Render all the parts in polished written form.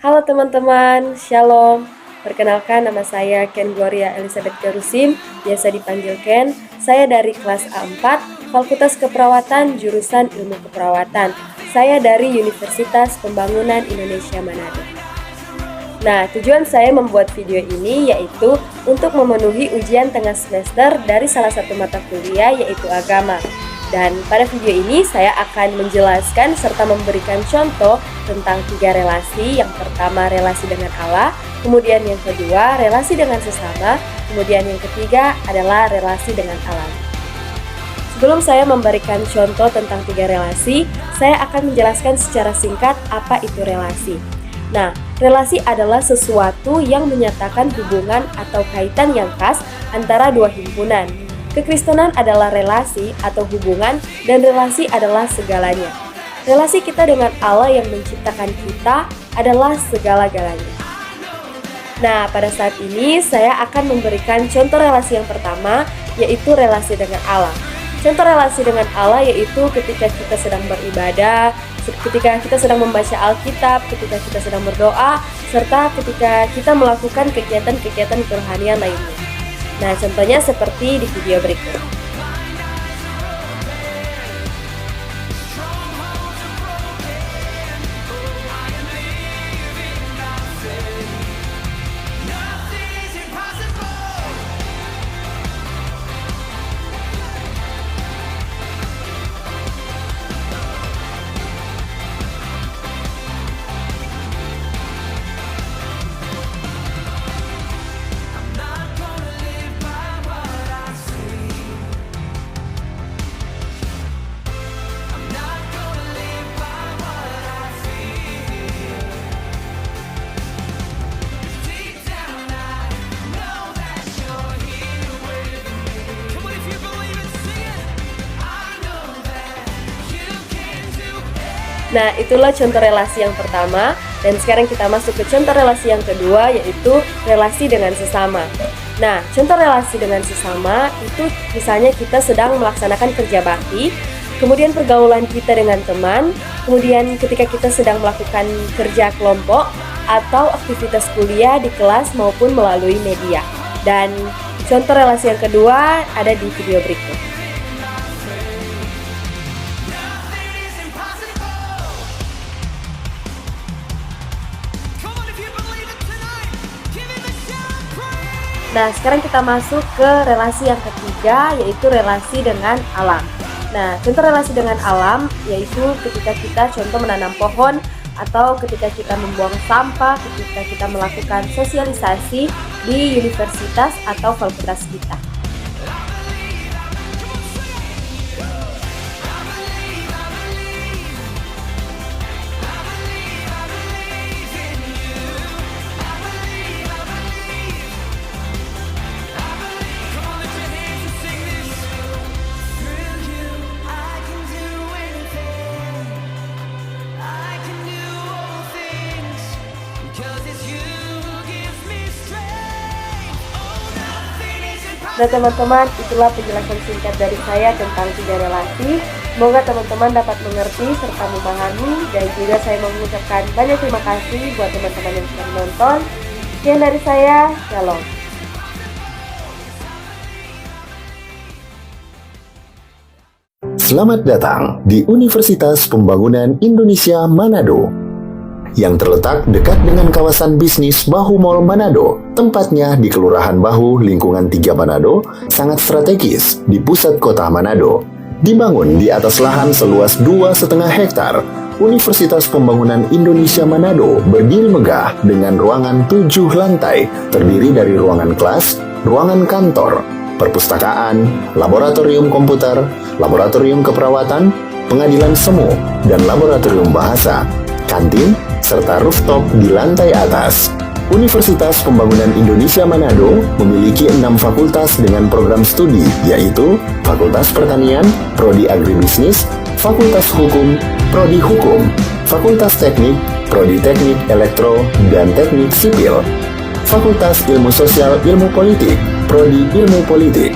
Halo teman-teman, Shalom. Perkenalkan, nama saya Ken Gloria Elizabeth Garusim, biasa dipanggil Ken. Saya dari kelas A4, Fakultas Keperawatan, jurusan Ilmu Keperawatan. Saya dari Universitas Pembangunan Indonesia Manado. Nah, tujuan saya membuat video ini yaitu untuk memenuhi ujian tengah semester dari salah satu mata kuliah, yaitu agama. Dan pada video ini saya akan menjelaskan serta memberikan contoh tentang 3 relasi. Yang pertama, relasi dengan Allah, kemudian yang kedua, relasi dengan sesama, kemudian yang ketiga adalah relasi dengan alam. Sebelum saya memberikan contoh tentang 3 relasi, saya akan menjelaskan secara singkat apa itu relasi. Nah, relasi adalah sesuatu yang menyatakan hubungan atau kaitan yang khas antara dua himpunan. Kekristenan adalah relasi atau hubungan, dan relasi adalah segalanya. Relasi kita dengan Allah yang menciptakan kita adalah segala-galanya. Nah, pada saat ini saya akan memberikan contoh relasi yang pertama, yaitu relasi dengan Allah. Contoh relasi dengan Allah yaitu ketika kita sedang beribadah, ketika kita sedang membaca Alkitab, ketika kita sedang berdoa, serta ketika kita melakukan kegiatan-kegiatan kerohanian lainnya. Nah, contohnya seperti di video berikut. Nah, itulah contoh relasi yang pertama. Dan sekarang kita masuk ke contoh relasi yang kedua, yaitu relasi dengan sesama. Nah, contoh relasi dengan sesama itu misalnya kita sedang melaksanakan kerja bakti, kemudian pergaulan kita dengan teman, kemudian ketika kita sedang melakukan kerja kelompok atau aktivitas kuliah di kelas maupun melalui media. Dan contoh relasi yang kedua ada di video berikut. Nah, sekarang kita masuk ke relasi yang ketiga, yaitu relasi dengan alam. Nah, contoh relasi dengan alam yaitu ketika kita contoh menanam pohon, atau ketika kita membuang sampah, ketika kita melakukan sosialisasi di universitas atau fakultas kita. Nah teman-teman, itulah penjelasan singkat dari saya tentang 3 relasi. Semoga teman-teman dapat mengerti serta memahami, dan juga saya mengucapkan banyak terima kasih buat teman-teman yang sudah menonton. Sekian dari saya, Shalom. Selamat datang di Universitas Pembangunan Indonesia Manado, yang terletak dekat dengan kawasan bisnis Bahu Mall Manado. Tempatnya di Kelurahan Bahu, Lingkungan 3 Manado, sangat strategis di pusat kota Manado. Dibangun di atas lahan seluas 2,5 hektar, Universitas Pembangunan Indonesia Manado berdiri megah dengan ruangan 7 lantai, terdiri dari ruangan kelas, ruangan kantor, perpustakaan, laboratorium komputer, laboratorium keperawatan, pengadilan semu, dan laboratorium bahasa, kantin, serta rooftop di lantai atas. Universitas Pembangunan Indonesia Manado memiliki 6 fakultas dengan program studi, yaitu Fakultas Pertanian, Prodi Agribisnis, Fakultas Hukum, Prodi Hukum, Fakultas Teknik, Prodi Teknik Elektro dan Teknik Sipil, Fakultas Ilmu Sosial Ilmu Politik, Prodi Ilmu Politik,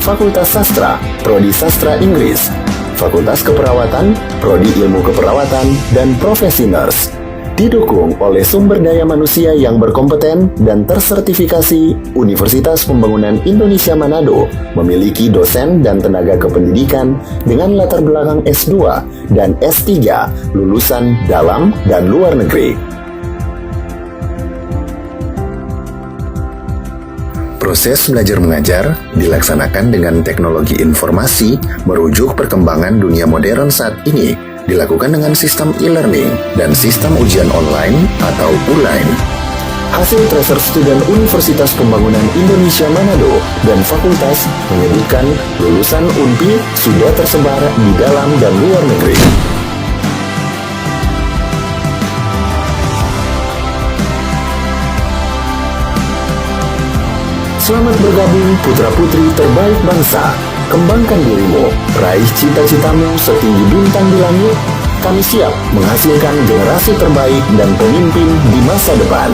Fakultas Sastra, Prodi Sastra Inggris, Fakultas Keperawatan, Prodi Ilmu Keperawatan dan Profesi Nurse, Didukung oleh sumber daya manusia yang berkompeten dan tersertifikasi, Universitas Pembangunan Indonesia Manado memiliki dosen dan tenaga kependidikan dengan latar belakang S2 dan S3 lulusan dalam dan luar negeri. Proses belajar mengajar dilaksanakan dengan teknologi informasi merujuk perkembangan dunia modern saat ini, dilakukan dengan sistem e-learning dan sistem ujian online atau ULAIN. Hasil tracer student Universitas Pembangunan Indonesia Manado dan fakultas menyebutkan lulusan UNPI sudah tersebar di dalam dan luar negeri. Selamat bergabung putra-putri terbaik bangsa. Kembangkan dirimu, raih cita-citamu setinggi bintang di langit. Kami siap menghasilkan generasi terbaik dan pemimpin di masa depan.